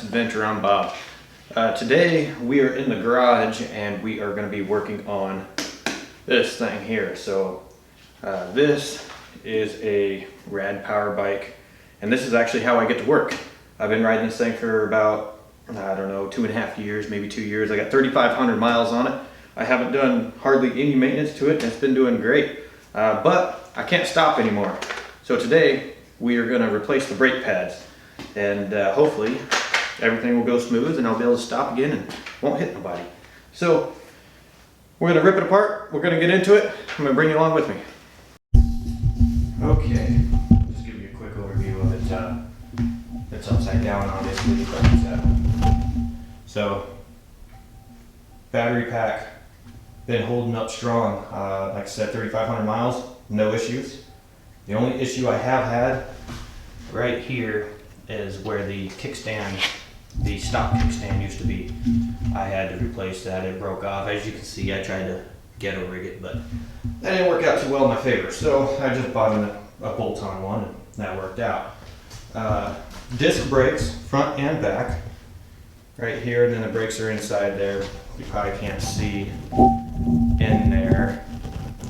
Fitness Adventure. I'm Bob. Today we are in the garage and we are going to be working on this thing here. So this is a RAD Power Bike, and this is actually how I get to work. I've been riding this thing for about, I don't know, 2.5 years, maybe 2 years. I got 3,500 miles on it. I haven't done hardly any maintenance to it, and it's been doing great. But I can't stop anymore. So today we are going to replace the brake pads, and hopefully everything will go smooth and I'll be able to stop again and won't hit nobody. So we're going to rip it apart. We're going to get into it. I'm going to bring you along with me. Okay, just give you a quick overview of it. It's upside down, obviously, but so battery pack been holding up strong. Like I said, 3,500 miles, no issues. The only issue I have had right here is where the kickstand, the stock kickstand used to be. I had to replace that. It broke off. As you can see, I tried to ghetto rig it, but that didn't work out too well in my favor. So I just bought a bolt-on one, and that worked out. Disc brakes, front and back, right here, and then the brakes are inside there. You probably can't see in there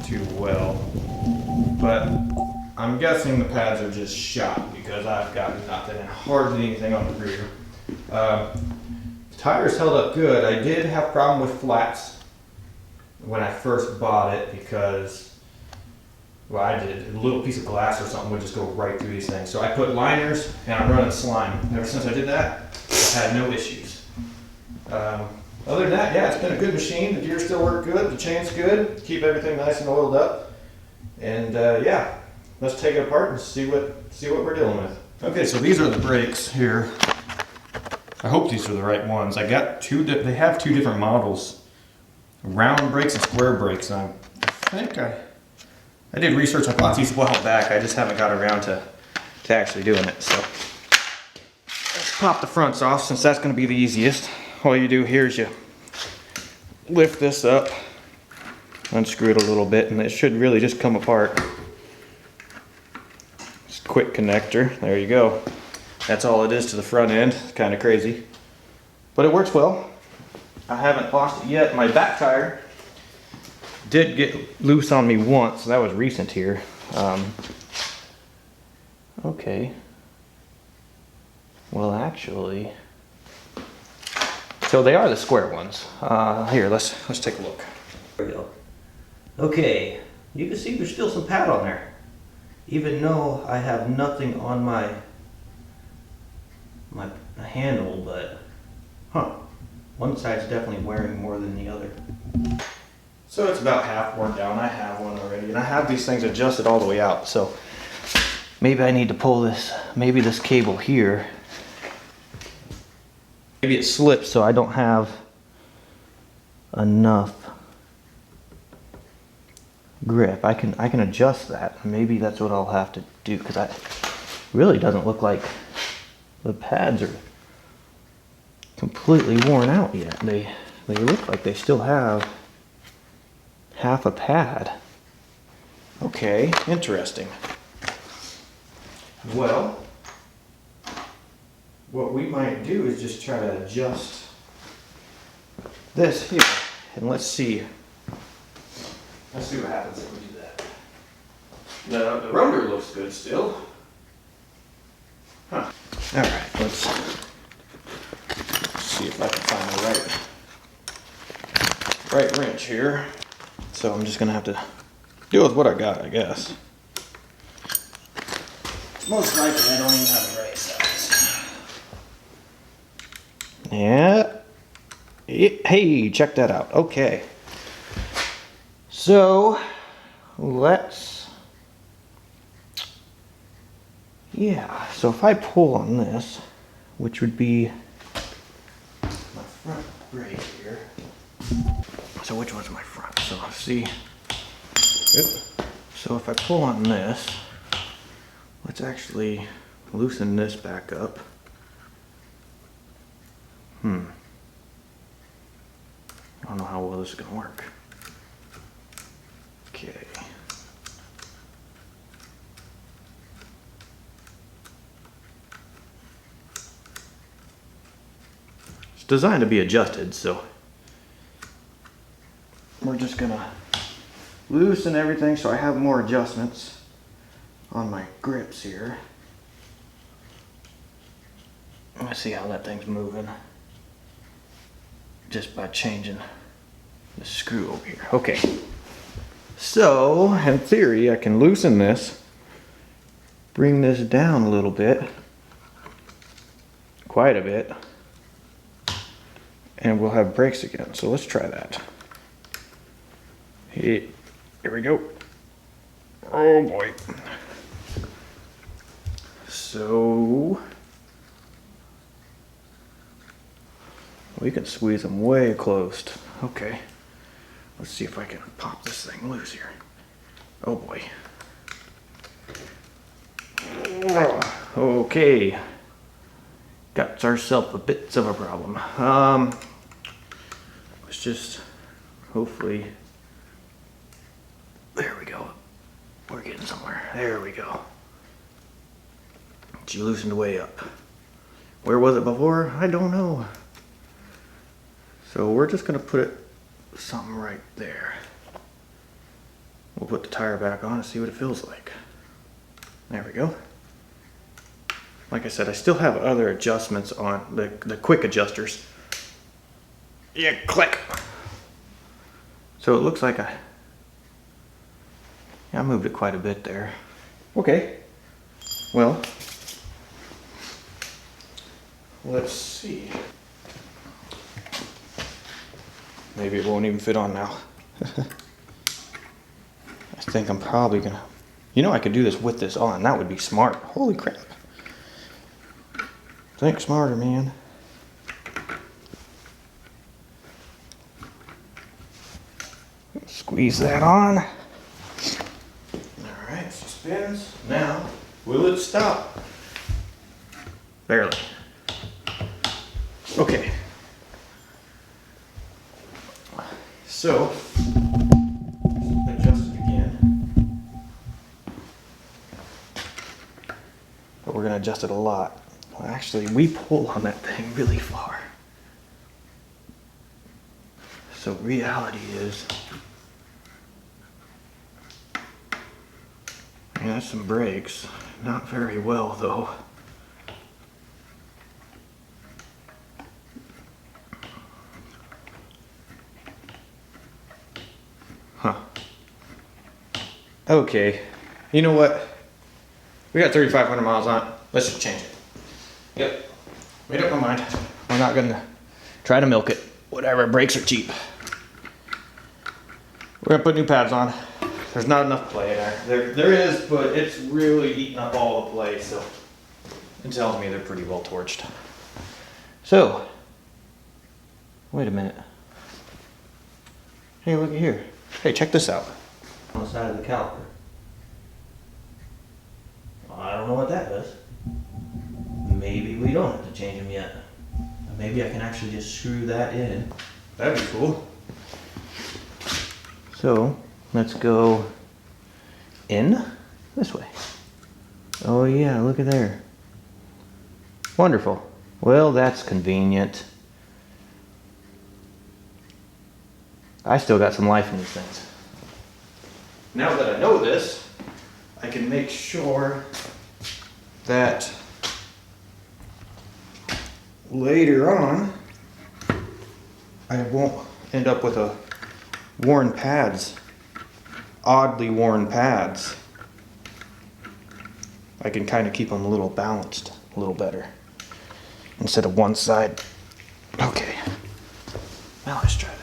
too well, but I'm guessing the pads are just shot because I've got nothing and hardly anything on the rear. The tires held up good. I did have a problem with flats when I first bought it because, well, I did. A little piece of glass or something would just go right through these things. So I put liners and I'm running slime. Ever since I did that, I've had no issues. Other than that, yeah, it's been a good machine. The gears still work good. The chain's good. Keep everything nice and oiled up. And yeah, let's take it apart and see what we're dealing with. Okay, so these are the brakes here. I hope these are the right ones. I got they have two different models, round brakes and square brakes. And I think I did research. I bought these a while back. I just haven't got around to actually doing it. So let's pop the fronts off, since that's going to be the easiest. All you do here is you lift this up, unscrew it a little bit, and it should really just come apart. Just quick connector. There you go. That's all it is to the front end. It's kind of crazy, but it works well. I haven't lost it yet. My back tire did get loose on me once. That was recent here. Okay. Well, actually, so they are the square ones. Here, let's take a look. There we go. Okay, you can see there's still some pad on there, even though I have nothing on my handle. But one side's definitely wearing more than the other. So it's about half worn down. I have one already, and I have these things adjusted all the way out. So maybe I need to pull this cable here. Maybe it slips, so I don't have enough grip. I can adjust that. Maybe that's what I'll have to do, because it really doesn't look like the pads are completely worn out yet. They look like they still have half a pad. Okay, interesting. Well, what we might do is just try to adjust this here, and let's see what happens if we do that. The rotor looks good still. Huh. All right, let's see if I can find the right wrench here. So I'm just gonna have to deal with what I got, I guess. Most likely I don't even have the right size. Yeah. Hey, check that out. Okay. So so if I pull on this, which would be my front brake here. So which one's my front? So see. So if I pull on this, let's actually loosen this back up. I don't know how well this is going to work. Okay. designed to be adjusted, so we're just gonna loosen everything so I have more adjustments on my grips here. Let's see how that thing's moving. Just by changing the screw over here. Okay. So, in theory, I can loosen this, bring this down a little bit, quite a bit, and we'll have brakes again. So let's try that. Here we go. Oh boy. So, we can squeeze them way closed. Okay. Let's see if I can pop this thing loose here. Oh boy. Okay. Got ourselves a bit of a problem. Let's just hopefully. There we go. We're getting somewhere. There we go. She loosened way up. Where was it before? I don't know. So we're just gonna put it something right there. We'll put the tire back on and see what it feels like. There we go. Like I said, I still have other adjustments on the quick adjusters. Yeah, click. So it looks like I moved it quite a bit there. Okay. Well, let's see. Maybe it won't even fit on now. I think I'm probably gonna, I could do this with this on. That would be smart. Holy crap. Think smarter, man. Squeeze that on. All right, she spins. Now, will it stop? Barely. Okay. So, adjust it again. But we're going to adjust it a lot. Well, actually, we pull on that thing really far. So reality is, that's some brakes. Not very well, though. Huh. Okay. You know what? We got 3,500 miles on it. Let's just change it. Yep. Made up my mind. We're not gonna try to milk it. Whatever, brakes are cheap. We're gonna put new pads on. There's not enough play in there. There is, but it's really eating up all the play, so it tells me they're pretty well torched. So, wait a minute. Hey, look at here. Hey, check this out. On the side of the caliper. Well, I don't know what that does. Maybe we don't have to change them yet. Maybe I can actually just screw that in. That'd be cool. So, let's go in this way. Oh yeah, look at there. Wonderful. Well, that's convenient. I still got some life in these things. Now that I know this, I can make sure that later on I won't end up with worn pads, oddly worn pads. I can kind of keep them a little balanced, a little better, instead of one side. Okay, now let's try this.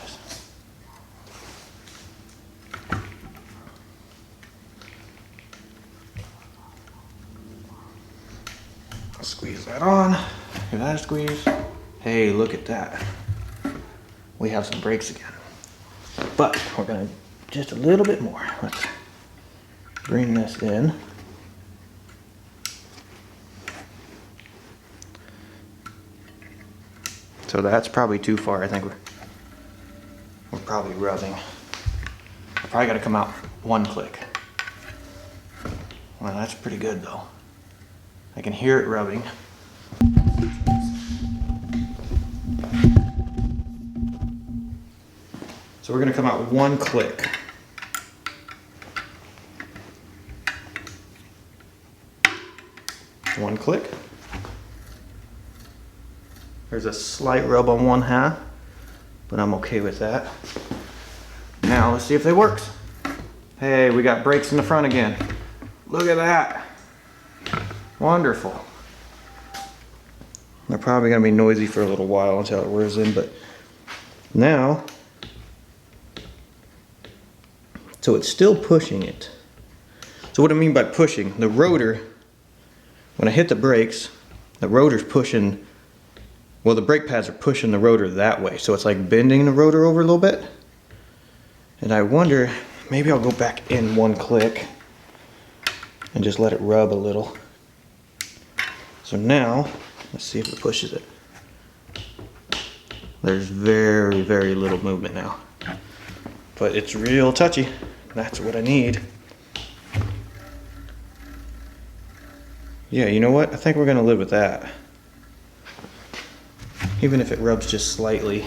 Squeeze that on. Give that a squeeze. Hey, look at that. We have some brakes again. But we're gonna just a little bit more. Let's bring this in. So that's probably too far. I think we're probably rubbing. Probably gotta come out one click. Well, that's pretty good though. I can hear it rubbing. So we're gonna come out one click. One click. There's a slight rub on one half, but I'm okay with that. Now let's see if it works. Hey, we got brakes in the front again. Look at that. Wonderful. They're probably gonna be noisy for a little while until it wears in, but now, so it's still pushing it. So what I mean by pushing, the rotor, when I hit the brakes, the rotor's pushing, well, the brake pads are pushing the rotor that way. So it's like bending the rotor over a little bit. And I wonder, maybe I'll go back in one click and just let it rub a little. So now, let's see if it pushes it. There's very, very little movement now. But it's real touchy. That's what I need. Yeah, you know what? I think we're gonna live with that. Even if it rubs just slightly,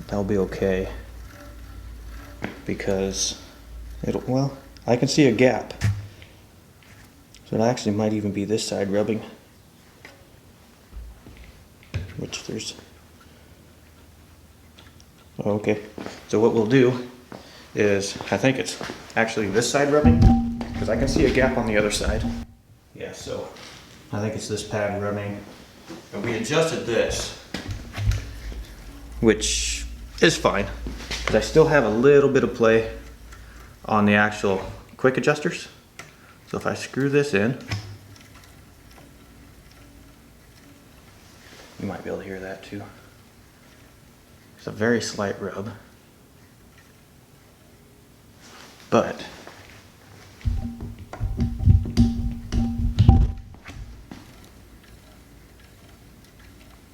that'll be okay. Because it'll, well, I can see a gap. So it actually might even be this side rubbing. Which there's, oh, okay. So what we'll do is, I think it's actually this side rubbing, because I can see a gap on the other side. Yeah, so I think it's this pad rubbing. And we adjusted this, which is fine, because I still have a little bit of play on the actual quick adjusters. So if I screw this in, you might be able to hear that too. It's a very slight rub, but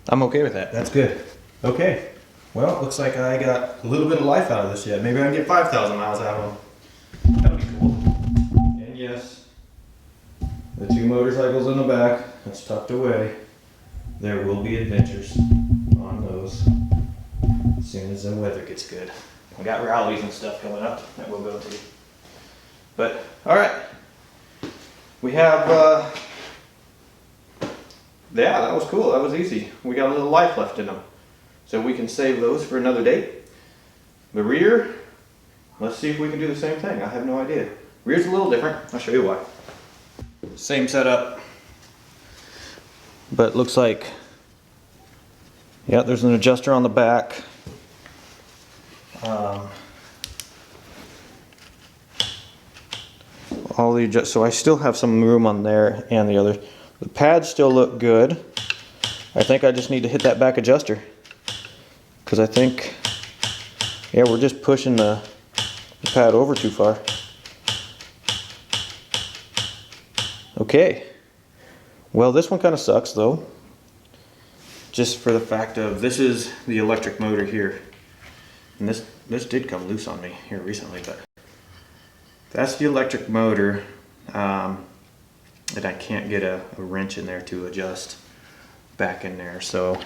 I'm okay with that. That's good. Okay. Well, it looks like I got a little bit of life out of this yet. Maybe I can get 5,000 miles out of them. That would be cool. And yes, the 2 motorcycles in the back, that's tucked away. There will be adventures on those as soon as the weather gets good. We got rallies and stuff coming up that we'll go to. But, alright. We have, yeah, that was cool. That was easy. We got a little life left in them. So we can save those for another date. The rear, let's see if we can do the same thing. I have no idea. Rear's a little different. I'll show you why. Same setup. But it looks like, yeah, there's an adjuster on the back. So I still have some room on there and the other. The pads still look good. I think I just need to hit that back adjuster. Because I think, yeah, we're just pushing the pad over too far. Okay. Well, this one kind of sucks though. Just for the fact of, this is the electric motor here. And this did come loose on me here recently, but that's the electric motor. And I can't get a wrench in there to adjust back in there, so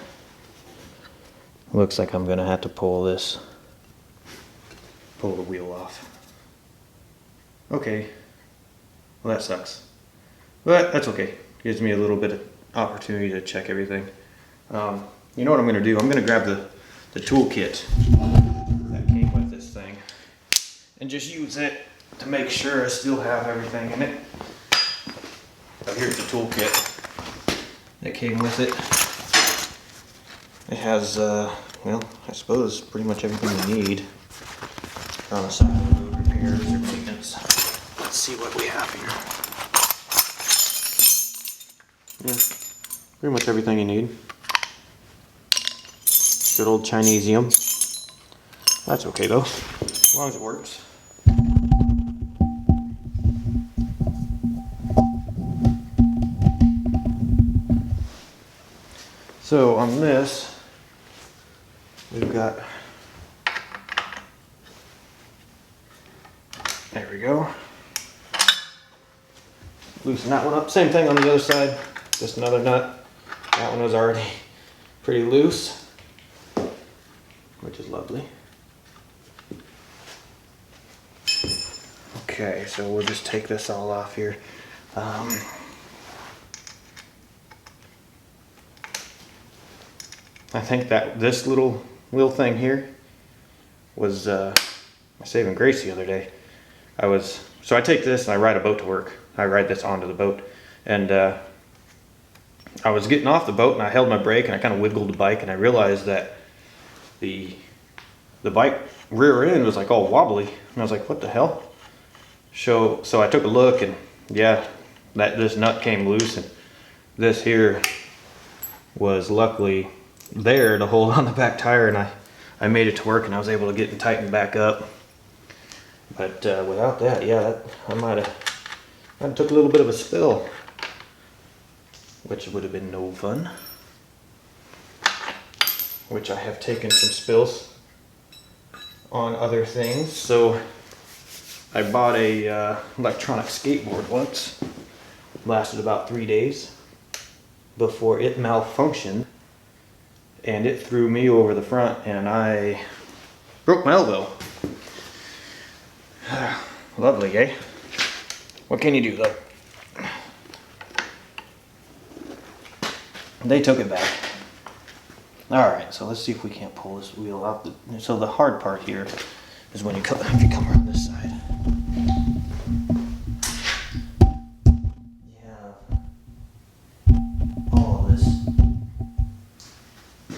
looks like I'm gonna have to pull the wheel off. Okay, well that sucks, but that's okay. Gives me a little bit of opportunity to check everything. You know what I'm gonna do? I'm gonna grab the toolkit that came with this thing and just use it to make sure I still have everything in it. So here's the toolkit that came with it. It has, well, I suppose pretty much everything you need on the side of the road, repairs or maintenance. Let's see what we have here. Yeah, pretty much everything you need. Good old Chinesium. That's okay though, as long as it works. So on this, we've got, there we go. Loosen that one up. Same thing on the other side, just another nut. That one was already pretty loose. which is lovely. Okay, so we'll just take this all off here. I think that this little thing here was my saving grace the other day. So I take this and I ride a boat to work. I ride this onto the boat, and I was getting off the boat and I held my brake and I kind of wiggled the bike, and I realized that the bike rear end was like all wobbly, and I was like, what the hell? So I took a look, and yeah, this nut came loose, and this here was luckily there to hold on the back tire, and I made it to work and I was able to get it tightened back up. But without that, yeah, I might have took a little bit of a spill, which would have been no fun. Which I have taken some spills on other things. So I bought a electronic skateboard once. Lasted about 3 days before it malfunctioned, and it threw me over the front and I broke my elbow. Lovely, eh? What can you do though? They took it back. Alright, so let's see if we can't pull this wheel out. So the hard part here is when if you come around this side. All this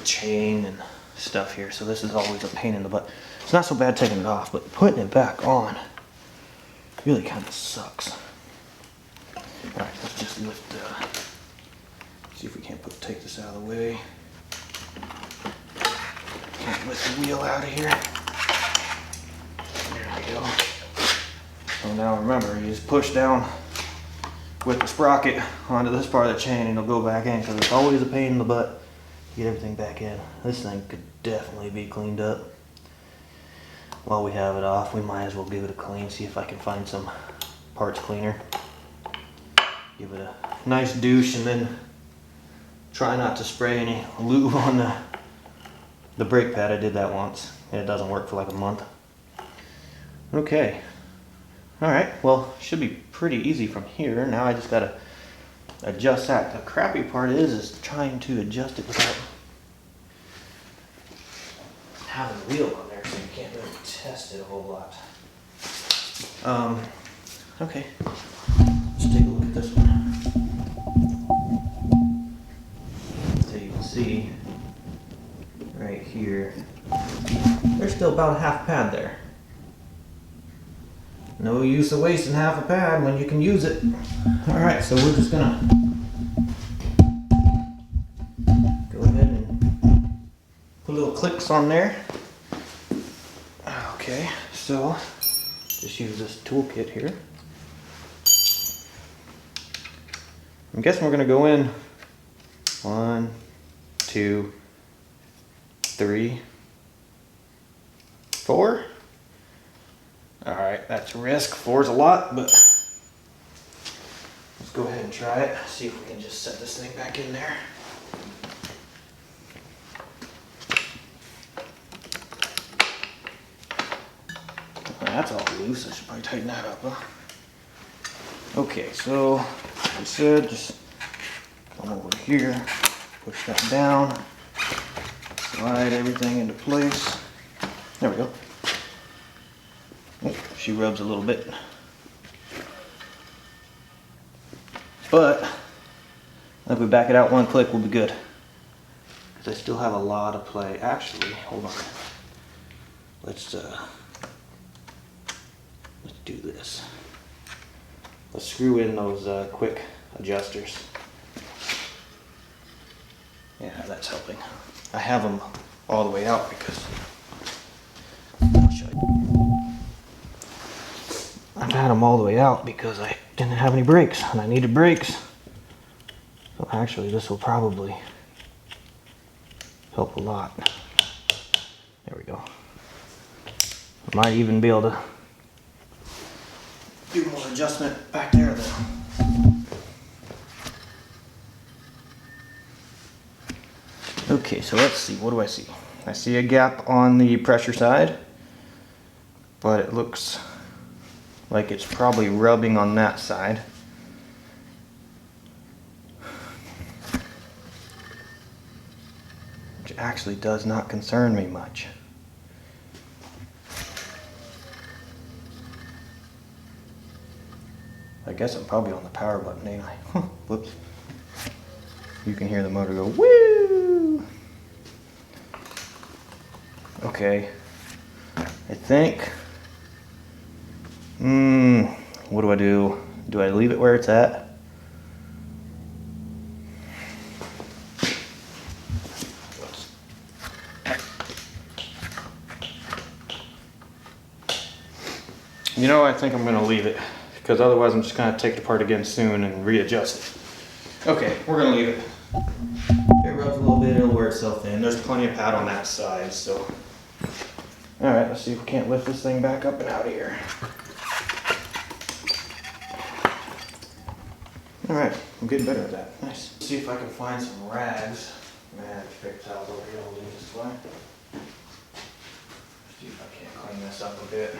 chain and stuff here, so this is always a pain in the butt. It's not so bad taking it off, but putting it back on really kind of sucks. Alright, let's just lift, see if we can't take this out of the way. Can't lift the wheel out of here. There we go. So now remember, you just push down with the sprocket onto this part of the chain and it'll go back in, because it's always a pain in the butt to get everything back in. This thing could definitely be cleaned up. While we have it off, we might as well give it a clean, see if I can find some parts cleaner. Give it a nice douche, and then try not to spray any lube on the brake pad. I did that once, and it doesn't work for like a month. Okay. Alright, well, should be pretty easy from here. Now I just gotta adjust that. The crappy part is trying to adjust it without having the wheel on there, so you can't really test it a whole lot. Okay, let's take a look at this one. So you can see right here, there's still about a half pad there. No use of wasting half a pad when you can use it. Alright, so we're just gonna go ahead and put little clicks on there. Okay, so just use this toolkit here. I'm guessing we're gonna go in 1, 2, 3, 4. Alright, that's a risk. 4's a lot, but let's go ahead and try it. See if we can just set this thing back in there. That's all loose. I should probably tighten that up, huh? Okay, so like I said, just come over here, push that down, slide everything into place. There we go. Oh, she rubs a little bit. But if we back it out one click, we'll be good. Because I still have a lot of play. Actually, hold on. Let's do this. Let's screw in those quick adjusters. Yeah, that's helping. I have them all the way out because I'll show you. I've had them all the way out because I didn't have any brakes and I needed brakes. So actually this will probably help a lot. There we go. I might even be able to do more adjustment back there though. Okay, so let's see, what do I see? I see a gap on the pressure side, but it looks like it's probably rubbing on that side. Which actually does not concern me much. I guess I'm probably on the power button, ain't I? Whoops. You can hear the motor go woo! Okay. I think. What do I do? Do I leave it where it's at? You know, I think I'm gonna leave it, because otherwise I'm just gonna take it apart again soon and readjust it. Okay, we're gonna leave it. It rubs a little bit, it'll wear itself in. There's plenty of pad on that side, so. Alright, let's see if we can't lift this thing back up and out of here. Alright, I'm getting better at that. Nice. Let's see if I can find some rags. Man, paper towels over here will do this way. See if I can't clean this up a bit.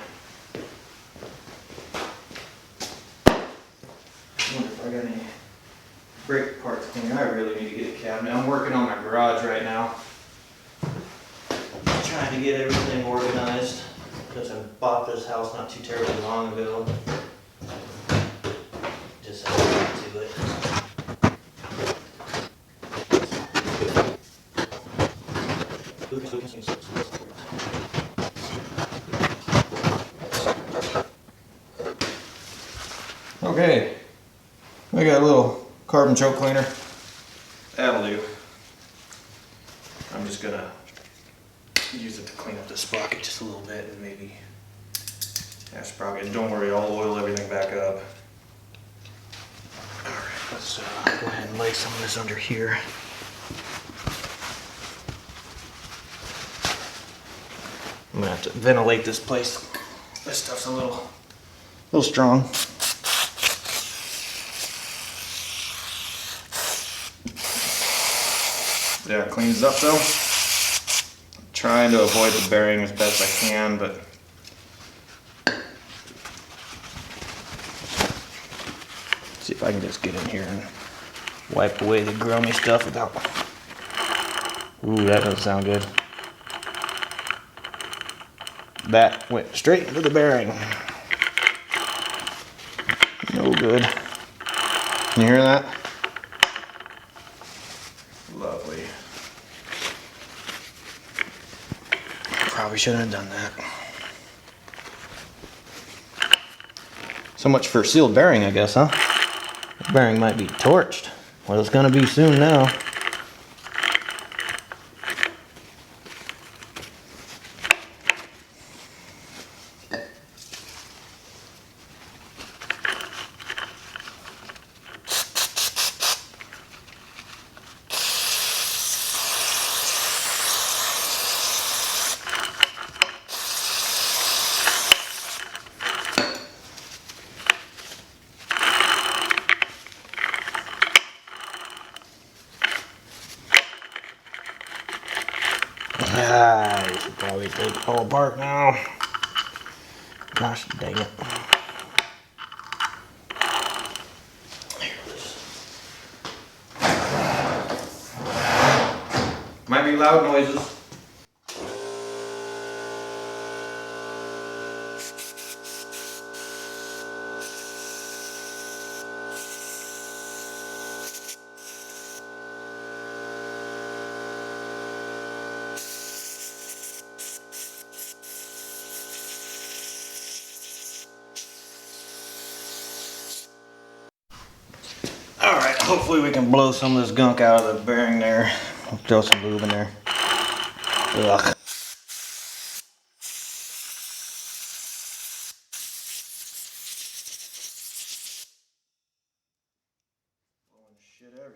I wonder if I got any brake parts clean. I really need to get a cabinet. I'm working on my garage right now. Trying to get everything organized because I bought this house not too terribly long ago. Just have to get to it. Okay, I got a little carbon choke cleaner. That'll do. I'm just gonna use it to clean up the sprocket just a little bit and maybe that sprocket. Don't worry, I'll oil everything back up. Alright, let's go ahead and lay some of this under here. I'm gonna have to ventilate this place. This stuff's a little strong. Yeah, it cleans up though. I'm trying to avoid the bearing as best I can, but see if I can just get in here and wipe away the grummy stuff without. Ooh, that doesn't sound good. That went straight into the bearing. No good. Can you hear that? Lovely. Probably shouldn't have done that. So much for sealed bearing, I guess, huh? The bearing might be torched. Well, it's gonna be soon now. I should probably take it all apart now. Gosh dang it. Here it is. Might be loud noises. Alright, hopefully we can blow some of this gunk out of the bearing there. I'll throw some lube in there. Ugh. Blowing shit everywhere.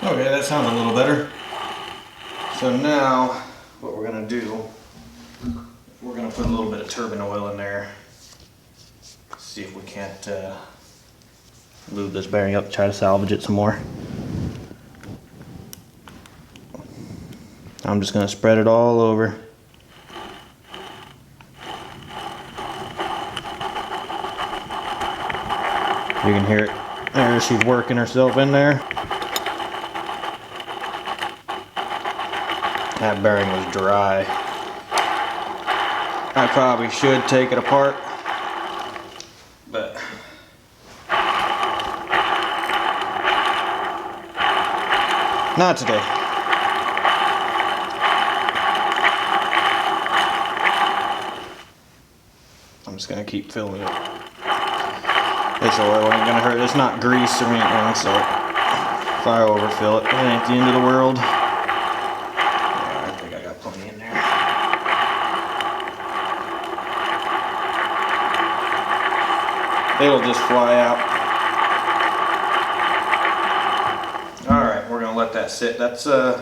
Okay, that sounds a little better. So now, what we're gonna do, we're gonna put a little bit of turbine oil in there. See if we can't lube this bearing up, try to salvage it some more. I'm just gonna spread it all over. You can hear it. There, she's working herself in there. That bearing was dry. I probably should take it apart, but not today. I'm just gonna keep filling it. This oil ain't gonna hurt. It's not grease or anything, so if I overfill it, it ain't the end of the world. Yeah, I think I got plenty in there. It'll just fly out. Alright, we're gonna let that sit. That's yeah,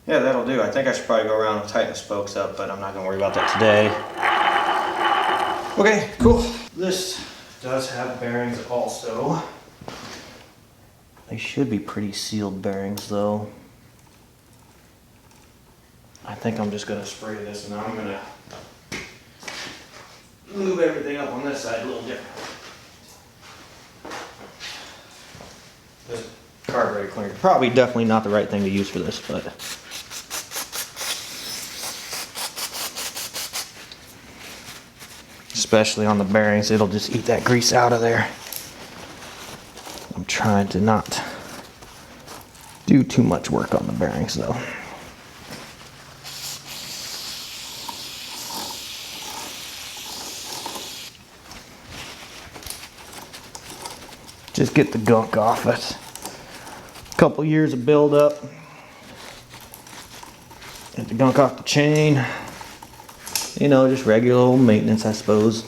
that'll do. I think I should probably go around and tighten the spokes up, but I'm not gonna worry about that today. Okay, cool. This does have bearings also. They should be pretty sealed bearings though. I think I'm just gonna spray this and I'm gonna move everything up on this side a little different. This carburetor cleaner, probably definitely not the right thing to use for this, but especially on the bearings, it'll just eat that grease out of there. I'm trying to not do too much work on the bearings though. Just get the gunk off it. A couple years of buildup. Get the gunk off the chain. You know, just regular old maintenance, I suppose.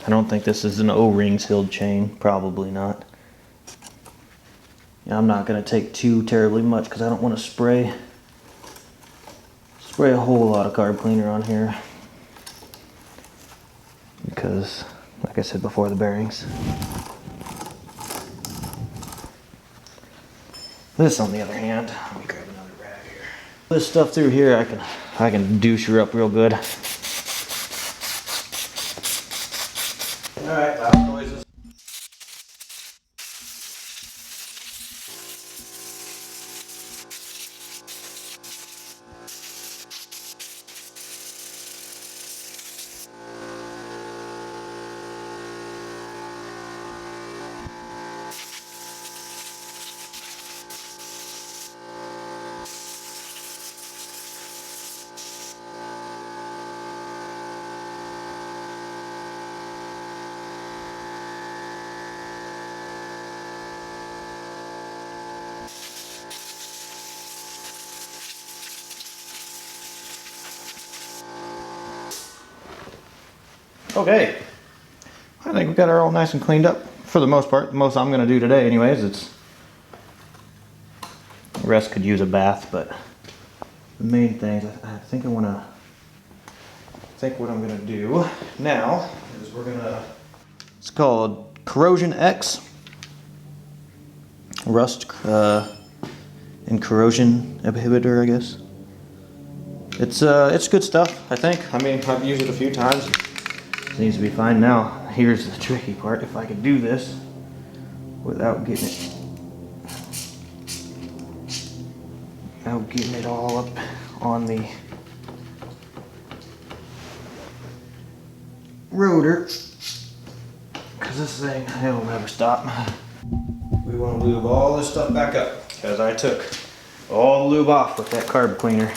I don't think this is an O-ring sealed chain. Probably not. Yeah, I'm not going to take too terribly much because I don't want to spray a whole lot of carb cleaner on here. Because, like I said before, the bearings. This, on the other hand, let me grab another rag here. This stuff through here, I can douche her up real good. All right, loud noises. Okay, I think we got her all nice and cleaned up for the most part. The most I'm gonna do today anyways. The rest could use a bath, but the main things, I think what I'm gonna do now is it's called Corrosion X. Rust and corrosion inhibitor, I guess. It's good stuff, I think. I mean, I've used it a few times. It needs to be fine now. Here's the tricky part. If I could do this without getting it all up on the rotor, because this thing, it'll never stop. We want to lube all this stuff back up, because I took all the lube off with that carb cleaner.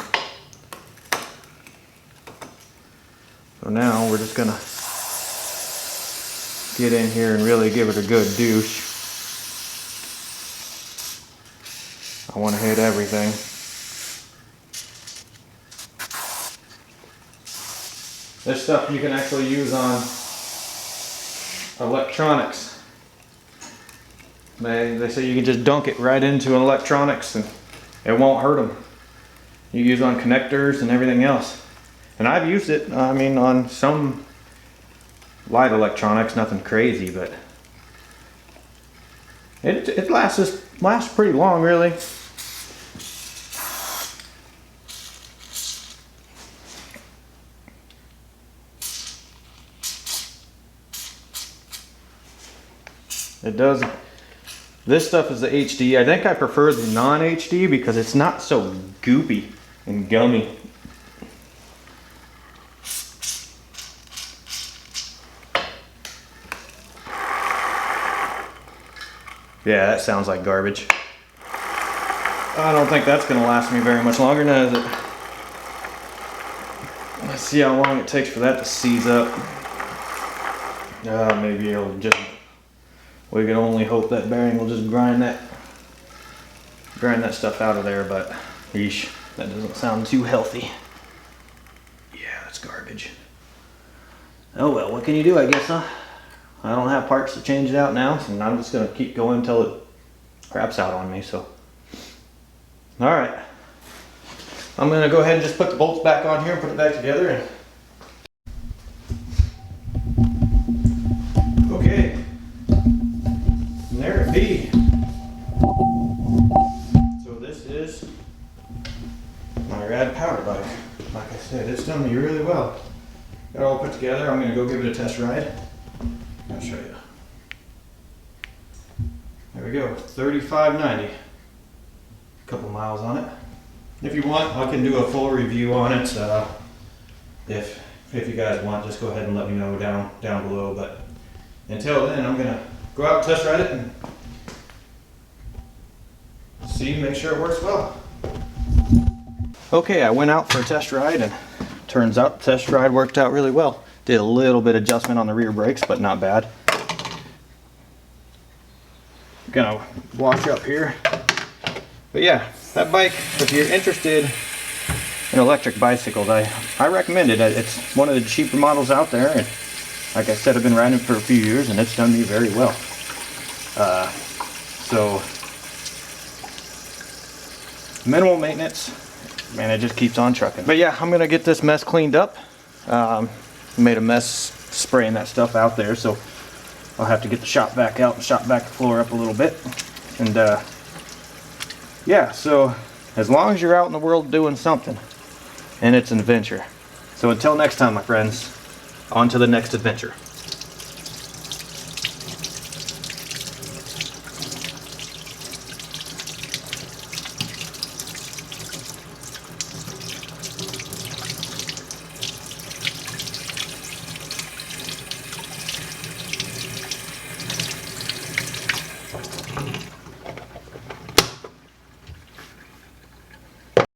So now we're just gonna get in here and really give it a good douche. I want to hit everything. This stuff you can actually use on electronics They say you can just dunk it right into an electronics and it won't hurt them. You use it on connectors and everything else. And I've used it, I mean, on some light electronics, nothing crazy, but it lasts pretty long, really. It does. This stuff is the HD. I think I prefer the non-HD because it's not so goopy and gummy. Yeah, that sounds like garbage. I don't think that's going to last me very much longer now, is it? Let's see how long it takes for that to seize up. Maybe it'll just... We can only hope that bearing will just grind that stuff out of there, but yeesh, that doesn't sound too healthy. Yeah, that's garbage. Oh well, what can you do, I guess, huh? I don't have parts to change it out now, so I'm just gonna keep going until it craps out on me, so. All right. I'm gonna go ahead and just put the bolts back on here and put it back together. And okay. And there it be. So this is my RAD power bike. Like I said, it's done me really well. Got it all put together. I'm gonna go give it a test ride. I'll show you. There we go, 35.90. A couple miles on it. If you want, I can do a full review on it. If you guys want, just go ahead and let me know down below. But until then, I'm gonna go out and test ride it and make sure it works well. Okay, I went out for a test ride and turns out the test ride worked out really well. Did a little bit of adjustment on the rear brakes, but not bad. Gonna wash up here. But yeah, that bike, if you're interested in electric bicycles, I recommend it. It's one of the cheaper models out there, and like I said, I've been riding it for a few years and it's done me very well. So minimal maintenance, man, it just keeps on trucking. But yeah, I'm gonna get this mess cleaned up. Made a mess spraying that stuff out there, so I'll have to get the shop back out and shop back the floor up a little bit. And yeah, so as long as you're out in the world doing something, and it's an adventure. So until next time, my friends, on to the next adventure.